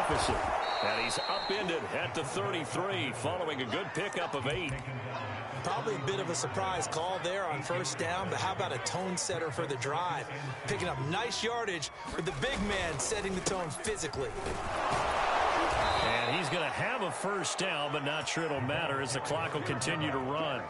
deficit. And he's upended at the 33 following a good pickup of 8. Probably a bit of a surprise call there on first down, but how about a tone setter for the drive? Picking up nice yardage with the big man setting the tone physically. And he's going to have a first down, but not sure it'll matter as the clock will continue to run.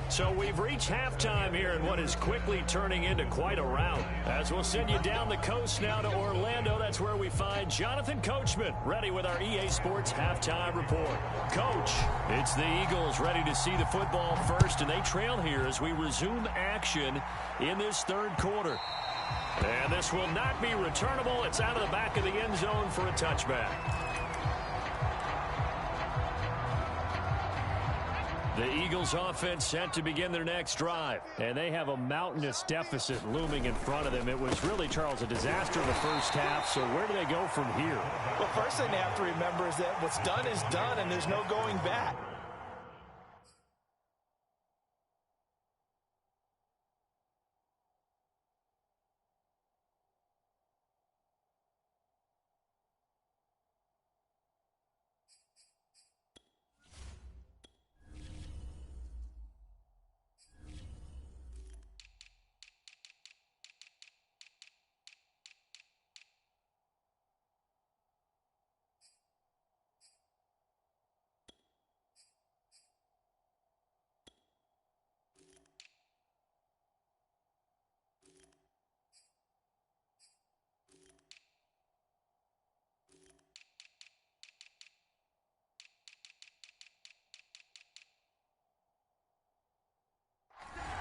So we've reached halftime here in what is quickly turning into quite a rout. As we'll send you down the coast now to Orlando, that's where we find Jonathan Coachman, ready with our EA Sports Halftime Report. Coach, it's the Eagles ready to see the football first, and they trail here as we resume action in this third quarter. And this will not be returnable. It's out of the back of the end zone for a touchback. The Eagles offense set to begin their next drive, and they have a mountainous deficit looming in front of them. It was really, Charles, a disaster in the first half, so where do they go from here? Well, first thing they have to remember is that what's done is done, and there's no going back.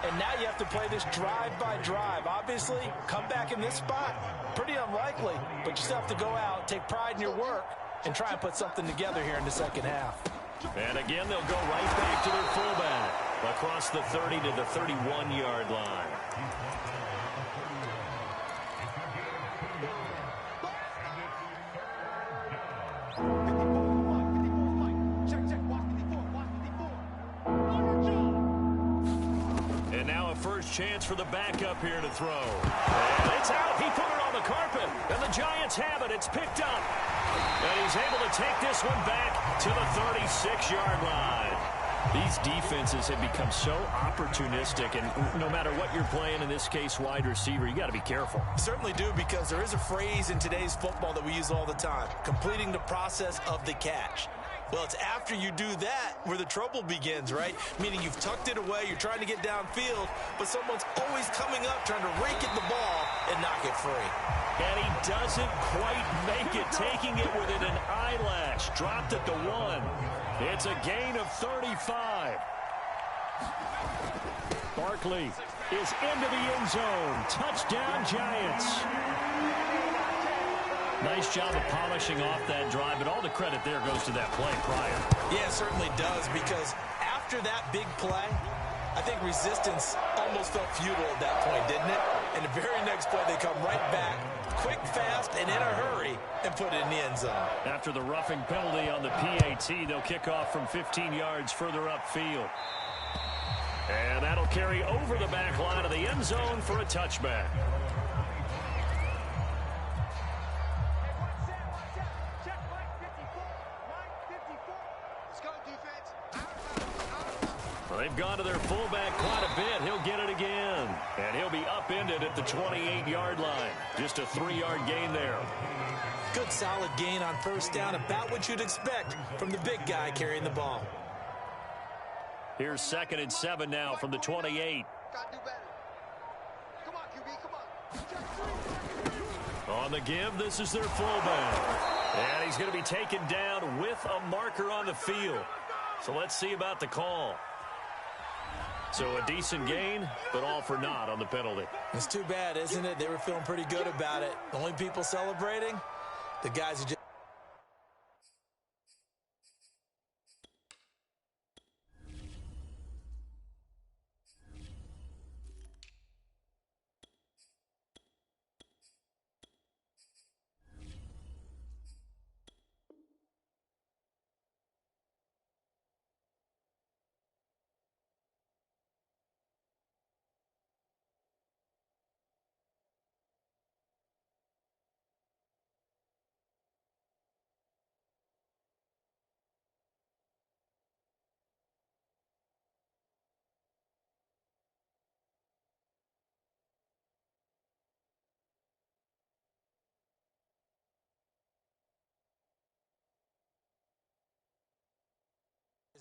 And now you have to play this drive by drive. Obviously, come back in this spot, pretty unlikely, but you still have to go out, take pride in your work, and try and put something together here in the second half. And again, they'll go right back to their fullback across the 30 to the 31-yard line. First chance for the backup here to throw. And it's out. He put it on the carpet. And the Giants have it. It's picked up. And he's able to take this one back to the 36-yard line. These defenses have become so opportunistic, and no matter what you're playing, in this case wide receiver, you got to be careful. Certainly do, because there is a phrase in today's football that we use all the time, completing the process of the catch. Well, it's after you do that where the trouble begins, right? Meaning you've tucked it away, you're trying to get downfield, but someone's always coming up trying to rake at the ball and knock it free. And he doesn't quite make it, taking it within an eyelash. Dropped at the 1. It's a gain of 35. Barkley is into the end zone. Touchdown, Giants. Nice job of polishing off that drive, but all the credit there goes to that play prior. Yeah, it certainly does, because after that big play, I think resistance almost felt futile at that point, didn't it? And the very next play, they come right back, quick, fast, and in a hurry, and put it in the end zone. After the roughing penalty on the PAT, they'll kick off from 15 yards further upfield. And that'll carry over the back line of the end zone for a touchback. They've gone to their fullback quite a bit. He'll get it again. And he'll be upended at the 28-yard line. Just a 3-yard gain there. Good solid gain on first down, about what you'd expect from the big guy carrying the ball. Here's 2nd and 7 now from the 28. On the give, this is their fullback. And he's going to be taken down with a marker on the field. So let's see about the call. So a decent gain, but all for naught on the penalty. It's too bad, isn't it? They were feeling pretty good about it. The only people celebrating, the guys who just...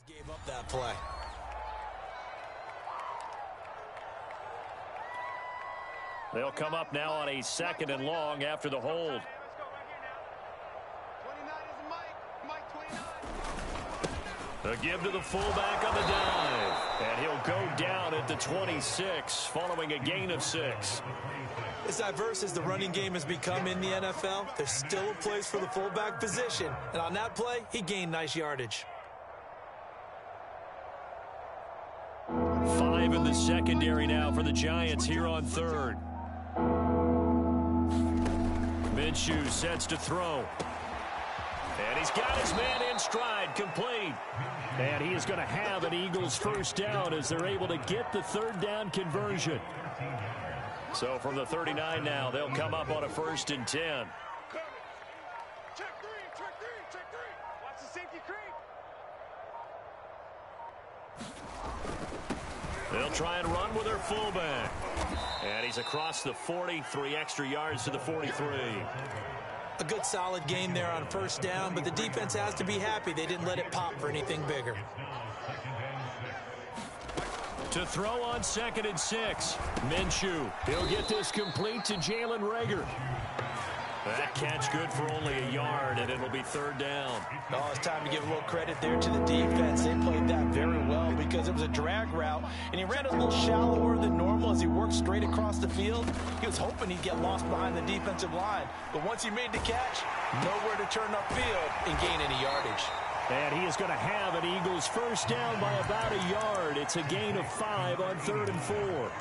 Gave up that play. They'll come up now on a 2nd and long after the hold. A give to the fullback on the dive. And he'll go down at the 26 following a gain of 6. As diverse as the running game has become in the NFL, there's still a place for the fullback position. And on that play, he gained nice yardage. 5 in the secondary now for the Giants here on 3rd. Minshew sets to throw. And he's got his man in stride, complete. And he is going to have an Eagles first down as they're able to get the 3rd down conversion. So from the 39 now, they'll come up on a 1st and 10. Check three. Watch the safety creep. They'll try and run with their fullback. And he's across the 40, 3 extra yards to the 43. A good solid gain there on 1st down, but the defense has to be happy they didn't let it pop for anything bigger. To throw on 2nd and 6. Minshew. He'll get this complete to Jalen Reagor. That catch good for only a yard, and it'll be 3rd down. Oh, it's time to give a little credit there to the defense. They played that very well because it was a drag route, and he ran a little shallower than normal as he worked straight across the field. He was hoping he'd get lost behind the defensive line, but once he made the catch, nowhere to turn upfield and gain any yardage. And he is going to have an Eagles first down by about a yard. It's a gain of 5 on 3rd and 4.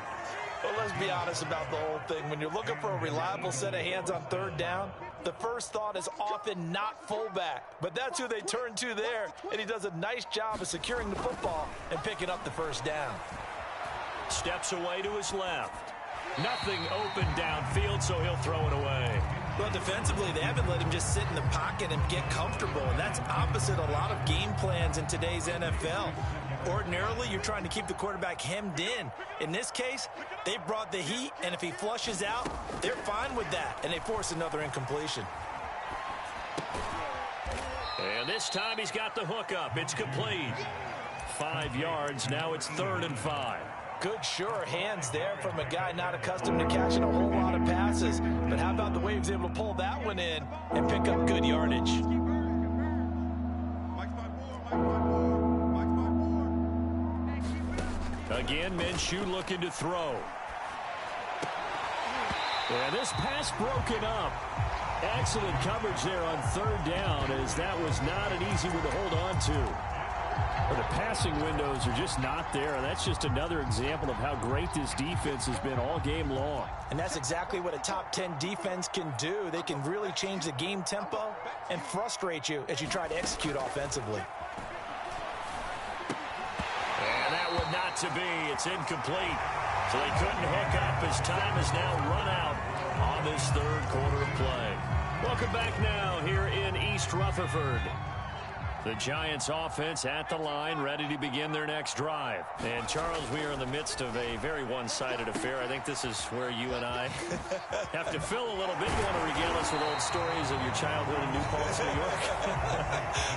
Well, let's be honest about the whole thing. When you're looking for a reliable set of hands on 3rd down, the first thought is often not fullback. But that's who they turn to there, and he does a nice job of securing the football and picking up the first down. Steps away to his left. Nothing open downfield, so he'll throw it away. Well, defensively, they haven't let him just sit in the pocket and get comfortable, and that's opposite a lot of game plans in today's NFL. Ordinarily, you're trying to keep the quarterback hemmed in. In this case, they brought the heat, and if he flushes out, they're fine with that, and they force another incompletion. And this time he's got the hook up. It's complete. 5 yards. Now it's 3rd and 5. Good, sure hands there from a guy not accustomed to catching a whole lot of passes. But how about the way he was able to pull that one in and pick up good yardage? Again, Minshew looking to throw. And this pass broken up. Excellent coverage there on 3rd down, as that was not an easy one to hold on to. But the passing windows are just not there, and that's just another example of how great this defense has been all game long. And that's exactly what a top 10 defense can do. They can really change the game tempo and frustrate you as you try to execute offensively. And that one not to be. It's incomplete. So they couldn't hook up as time has now run out on this 3rd quarter of play. Welcome back now here in East Rutherford. The Giants offense at the line, ready to begin their next drive. And, Charles, we are in the midst of a very one-sided affair. I think this is where you and I have to fill a little bit. You want to regale us with old stories of your childhood in New Paltz, New York?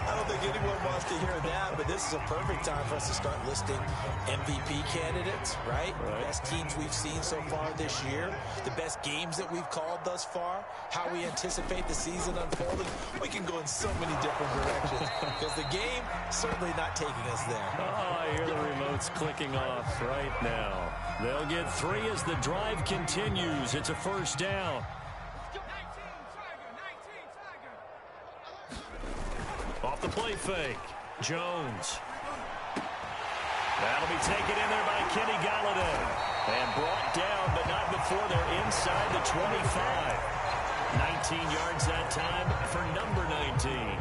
I don't think anyone wants to hear that, but this is a perfect time for us to start listing MVP candidates, right? The best teams we've seen so far this year, the best games that we've called thus far, how we anticipate the season unfolding. We can go in so many different directions. Because the game certainly not taking us there. Oh, I hear the remotes clicking off right now. They'll get 3 as the drive continues. It's a first down. Off the play fake. Jones. That'll be taken in there by Kenny Golladay. And brought down, but not before they're inside the 25. 19 yards that time for number 19.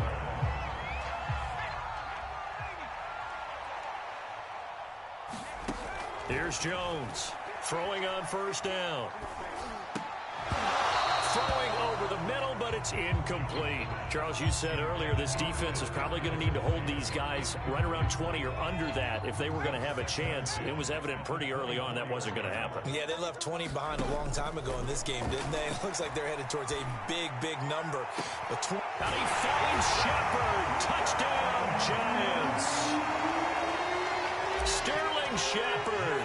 Here's Jones, throwing on first down. Throwing over the middle, but It's incomplete. Charles, you said earlier this defense is probably going to need to hold these guys right around 20 or under that if they were going to have a chance. It was evident pretty early on that wasn't going to happen. Yeah, they left 20 behind a long time ago in this game, didn't they? It looks like they're headed towards a big number. But and he finds Shepard. Touchdown, Giants. Sterling Shepard.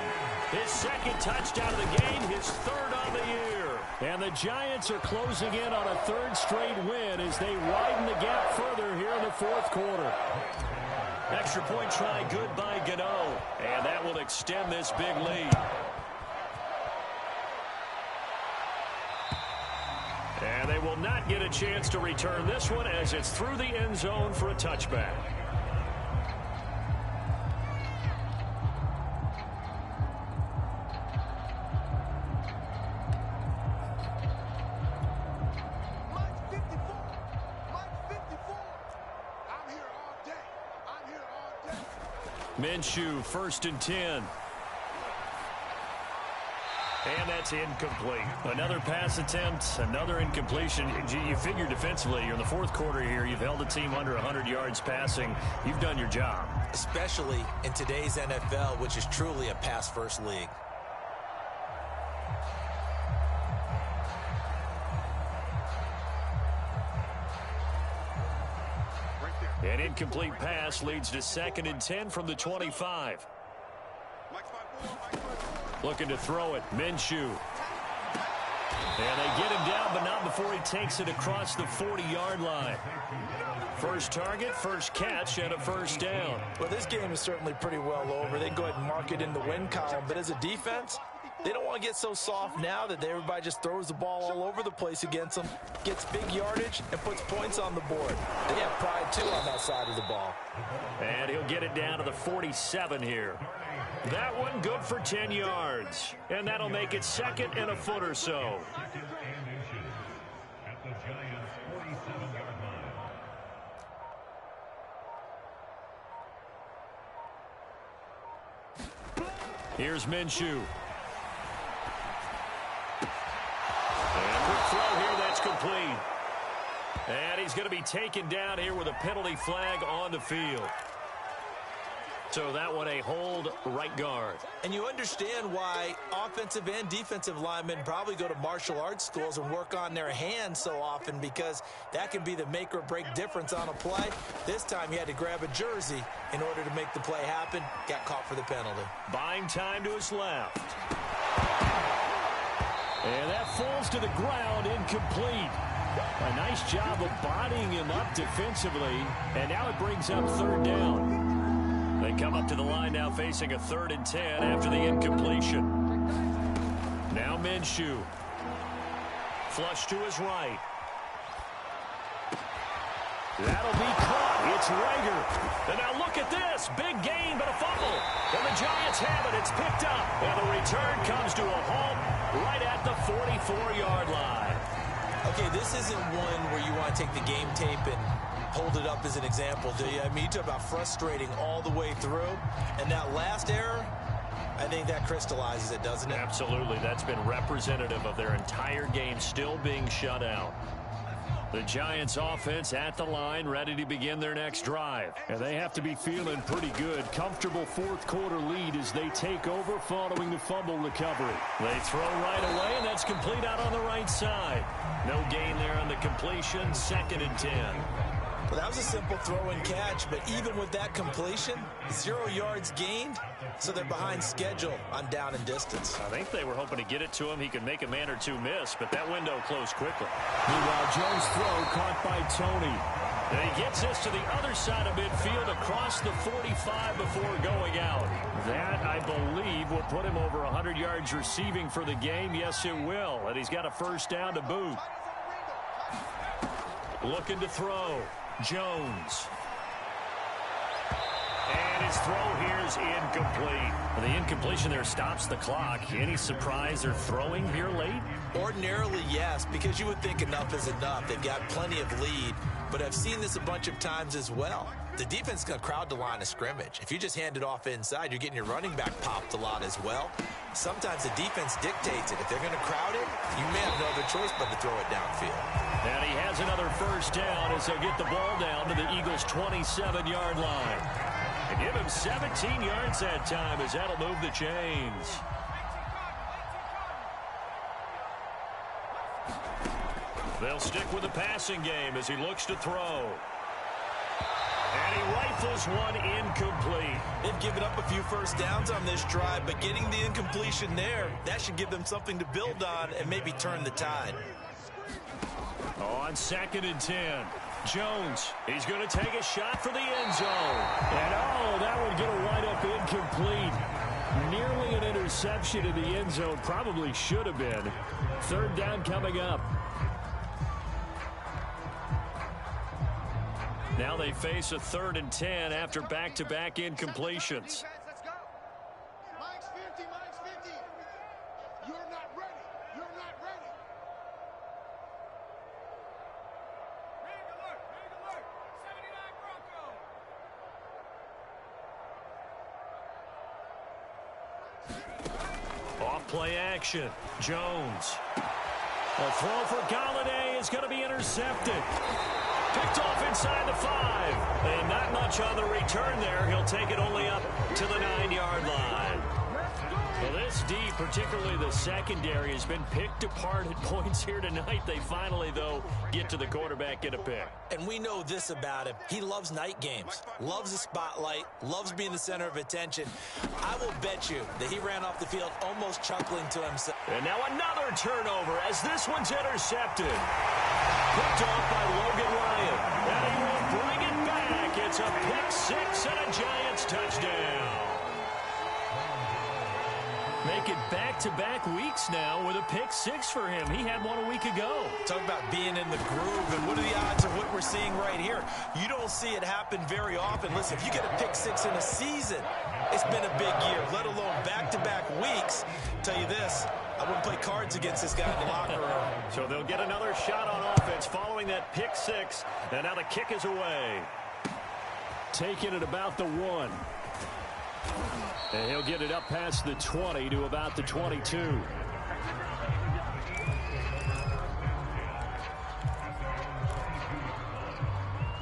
His second touchdown of the game, his third on the year. And the Giants are closing in on a third straight win as they widen the gap further here in the fourth quarter. Extra point try good by Gano. And that will extend this big lead. And they will not get a chance to return this one as it's through the end zone for a touchback. Minshew, 1st and 10. And that's incomplete. Another pass attempt, another incompletion. You figure defensively, you're in the fourth quarter here. You've held a team under 100 yards passing. You've done your job. Especially in today's NFL, which is truly a pass-first league. An incomplete pass leads to 2nd and 10 from the 25. Looking to throw it. Minshew. And they get him down, but not before he takes it across the 40-yard line. First target, first catch, and a first down. Well, this game is certainly pretty well over. They can go ahead and mark it in the win column. But as a defense, they don't want to get so soft now that everybody just throws the ball all over the place against them, gets big yardage, and puts points on the board. They have pride, too, on that side of the ball. And he'll get it down to the 47 here. That one good for 10 yards. And that'll make it 2nd and a foot or so. Here's Minshew. And quick throw here, that's complete. And he's going to be taken down here with a penalty flag on the field. So that one a hold right guard. And you understand why offensive and defensive linemen probably go to martial arts schools and work on their hands so often, because that can be the make or break difference on a play. This time he had to grab a jersey in order to make the play happen. Got caught for the penalty. Buying time to his left. And that falls to the ground, incomplete. A nice job of bodying him up defensively. And now it brings up 3rd down. They come up to the line now facing a 3rd and 10 after the incompletion. Now Minshew. Flush to his right. That'll be caught. It's Rager. And now look at this. Big gain, but a fumble. And the Giants have it. It's picked up. And the return comes to a halt right at the 44-yard line. Okay, this isn't one where you want to take the game tape and hold it up as an example, do you? I mean, you talk about frustrating all the way through. And that last error, I think that crystallizes it, doesn't it? Absolutely. That's been representative of their entire game still being shut out. The Giants offense at the line, ready to begin their next drive. And they have to be feeling pretty good. Comfortable fourth quarter lead as they take over following the fumble recovery. They throw right away, and that's complete out on the right side. No gain there on the completion, 2nd and 10. Well, that was a simple throw and catch, but even with that completion, 0 yards gained, so they're behind schedule on down and distance. I think they were hoping to get it to him. He could make a man or two miss, but that window closed quickly. Meanwhile, Jones' throw caught by Tony. And he gets this to the other side of midfield across the 45 before going out. That, I believe, will put him over 100 yards receiving for the game. Yes, it will. And he's got a first down to boot. Looking to throw. Jones. And his throw here is incomplete. The incompletion there stops the clock. Any surprise they're throwing here late? Ordinarily, yes, because you would think enough is enough. They've got plenty of lead, but I've seen this a bunch of times as well. The defense is going to crowd the line of scrimmage. If you just hand it off inside, you're getting your running back popped a lot as well. Sometimes the defense dictates it. If they're going to crowd it, you may have no other choice but to throw it downfield. And he has has another first down as they'll get the ball down to the Eagles' 27-yard line. And give him 17 yards that time as that'll move the chains. They'll stick with the passing game as he looks to throw. And he rifles one incomplete. They've given up a few first downs on this drive, but getting the incompletion there, that should give them something to build on and maybe turn the tide. On 2nd and 10. Jones, he's going to take a shot for the end zone. And that would get a wind-up incomplete. Nearly an interception in the end zone. Probably should have been. 3rd down coming up. Now they face a 3rd and 10 after back-to-back incompletions. Let's go. Mike's 50, Mike's 50. You're not ready. You're not ready. Ready to work. Ready to work. 79 Broncos. Off play action. Jones. A throw for Galladay is going to be intercepted. Picked off inside the 5. And not much on the return there. He'll take it only up to the 9-yard line. Well, this D, particularly the secondary, has been picked apart at points here tonight. They finally, though, get to the quarterback, get a pick. And we know this about him. He loves night games, loves the spotlight, loves being the center of attention. I will bet you that he ran off the field almost chuckling to himself. And now another turnover as this one's intercepted. Picked off by Logan Ryan. And he will bring it back. It's a pick 6 and a Giants touchdown. Make it back-to-back weeks now with a pick 6 for him. He had one a week ago. Talk about being in the groove, and what are the odds of what we're seeing right here? You don't see it happen very often. Listen, if you get a pick 6 in a season, it's been a big year, let alone back-to-back weeks. Tell you this, I wouldn't play cards against this guy in the locker room. So they'll get another shot on offense following that pick 6, and now the kick is away. Taking it about the 1. And he'll get it up past the 20 to about the 22.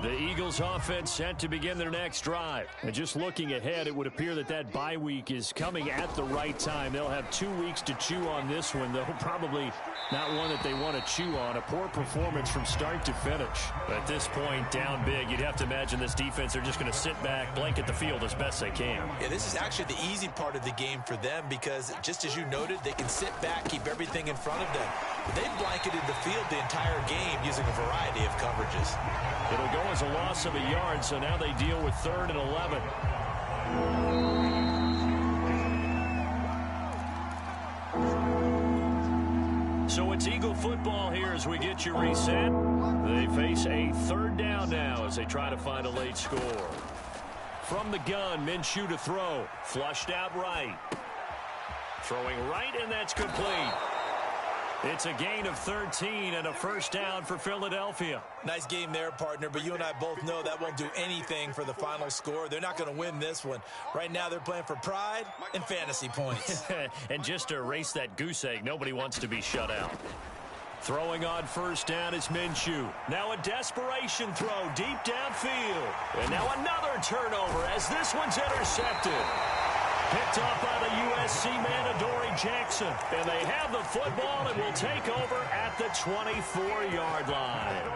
The Eagles offense set to begin their next drive. And just looking ahead, it would appear that that bye week is coming at the right time. They'll have 2 weeks to chew on this one, though probably not one that they want to chew on. A poor performance from start to finish. At this point, down big, you'd have to imagine this defense, they're just going to sit back, blanket the field as best they can. Yeah, this is actually the easy part of the game for them because, just as you noted, they can sit back, keep everything in front of them. They've blanketed the field the entire game using a variety of coverages. It'll go as a loss of a yard, so now they deal with 3rd and 11. So it's Eagle football here as we get you reset. They face a 3rd down now as they try to find a late score. From the gun, Minshew to throw. Flushed out right. Throwing right, and that's complete. It's a gain of 13 and a first down for Philadelphia. Nice game there, partner, but you and I both know that won't do anything for the final score. They're not going to win this one. Right now they're playing for pride and fantasy points. And just to erase that goose egg, nobody wants to be shut out. Throwing on first down is Minshew. Now a desperation throw deep downfield. And now another turnover as this one's intercepted. Picked off by the USC man, Adoree Jackson. And they have the football and will take over at the 24-yard line.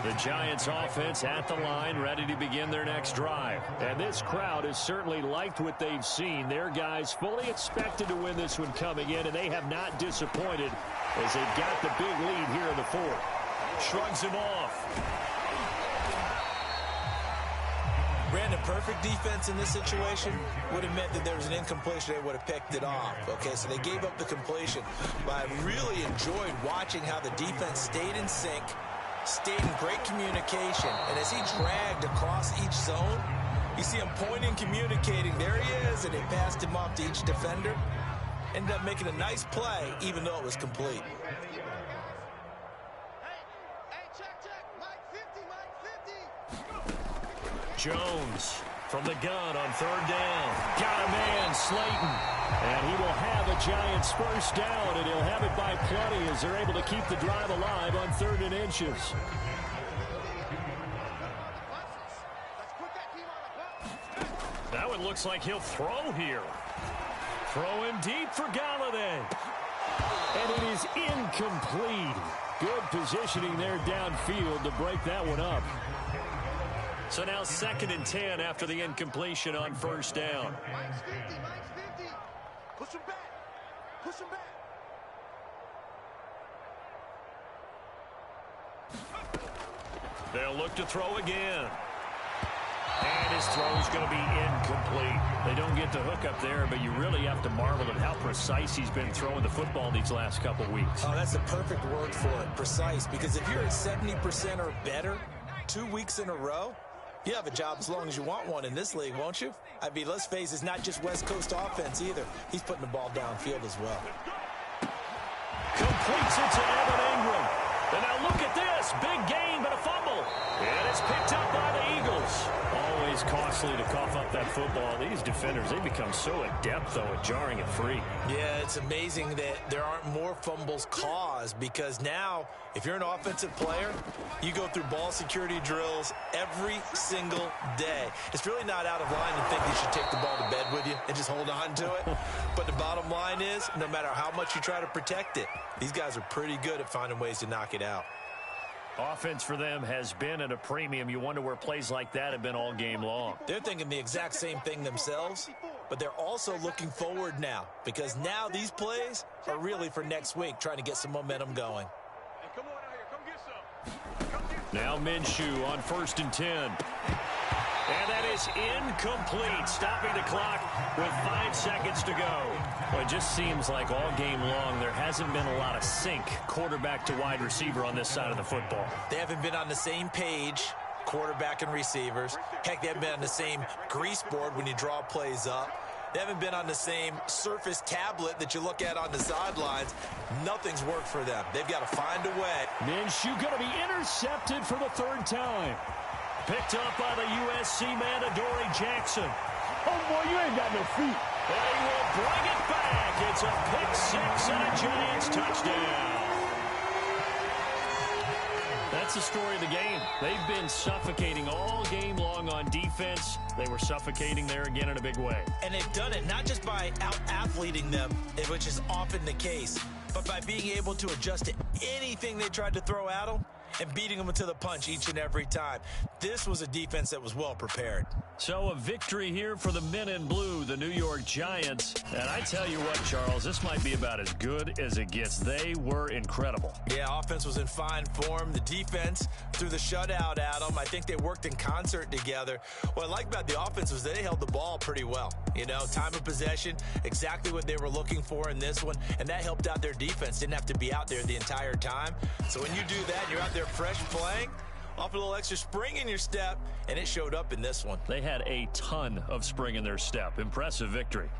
The Giants offense at the line, ready to begin their next drive. And this crowd has certainly liked what they've seen. Their guys fully expected to win this one coming in, and they have not disappointed as they've got the big lead here in the 4th. Shrugs him off. Brandon, perfect defense in this situation would have meant that there was an incompletion. They would have picked it off. Okay, so they gave up the completion. But I really enjoyed watching how the defense stayed in sync, stayed in great communication. And as he dragged across each zone, you see him pointing, communicating. There he is, and they passed him off to each defender. Ended up making a nice play, even though it was complete. Jones from the gun on 3rd down. Got a man, Slayton. And he will have a Giants first down, and he'll have it by plenty as they're able to keep the drive alive on 3rd and inches. inches. Now it looks like he'll throw here. Throw him deep for Galladay. And it is incomplete. Good positioning there downfield to break that one up. So now 2nd and 10 after the incompletion on first down. Mike's 50. Push him back. Push him back. They'll look to throw again. And his throw's going to be incomplete. They don't get the hook up there, but you really have to marvel at how precise he's been throwing the football these last couple weeks. Oh, that's the perfect word for it, precise. Because if you're at 70% or better 2 weeks in a row, you have a job as long as you want one in this league, won't you? I mean, let's face it, it's not just West Coast offense either. He's putting the ball downfield as well. Completes it to Evan Ingram. And now look at this. Big gain, but a fumble. And it's picked up by the Eagles. Always costly to cough up that football. These defenders, they become so adept, though, at jarring it free. Yeah, it's amazing that there aren't more fumbles caused because now, if you're an offensive player, you go through ball security drills every single day. It's really not out of line to think you should take the ball to bed with you and just hold on to it. But the bottom line is, no matter how much you try to protect it, these guys are pretty good at finding ways to knock it out. Offense for them has been at a premium. You wonder where plays like that have been all game long. They're thinking the exact same thing themselves, but they're also looking forward now because now these plays are really for next week, trying to get some momentum going. Hey, come on out here. Come get some. Come get some. Now Minshew on 1st and 10. And that is incomplete, stopping the clock with 5 seconds to go. Well, it just seems like all game long there hasn't been a lot of sync quarterback to wide receiver on this side of the football. They haven't been on the same page, quarterback and receivers. Heck, they haven't been on the same grease board when you draw plays up. They haven't been on the same surface tablet that you look at on the sidelines. Nothing's worked for them. They've got to find a way. Minshew going to be intercepted for the 3rd time. Picked up by the USC man, Adoree Jackson. Oh, boy, you ain't got no feet. And he will bring it back. It's a pick 6 and a Giants touchdown. That's the story of the game. They've been suffocating all game long on defense. They were suffocating there again in a big way. And they've done it not just by out-athleting them, which is often the case, but by being able to adjust to anything they tried to throw at them and beating them to the punch each and every time. This was a defense that was well prepared. So a victory here for the men in blue, the New York Giants. And I tell you what, Charles, this might be about as good as it gets. They were incredible. Yeah, offense was in fine form. The defense threw the shutout at them. I think they worked in concert together. What I like about the offense was they held the ball pretty well. You know, time of possession, exactly what they were looking for in this one, and that helped out their defense. Didn't have to be out there the entire time. So when you do that, you're out there fresh playing, off a little extra spring in your step, and it showed up in this one. They had a ton of spring in their step. Impressive victory.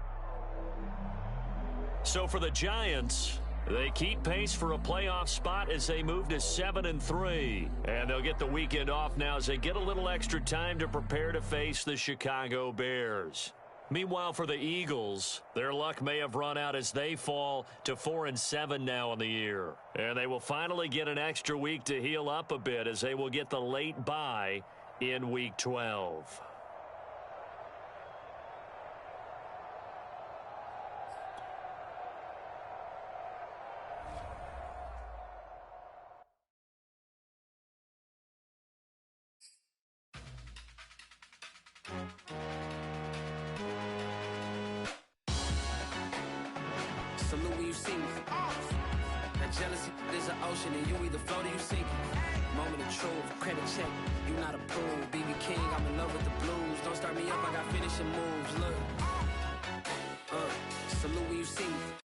So for the Giants, they keep pace for a playoff spot as they move to 7-3. And they'll get the weekend off now as they get a little extra time to prepare to face the Chicago Bears. Meanwhile, for the Eagles, their luck may have run out as they fall to 4-7 now in the year. And they will finally get an extra week to heal up a bit as they will get the late bye in Week 12. Salute when you see me. That jealousy is an ocean, and you either float or you sink. Moment of truth, credit check, you not approved. BB King, I'm in love with the blues. Don't start me up, I got finishing moves. Look, salute when you see me.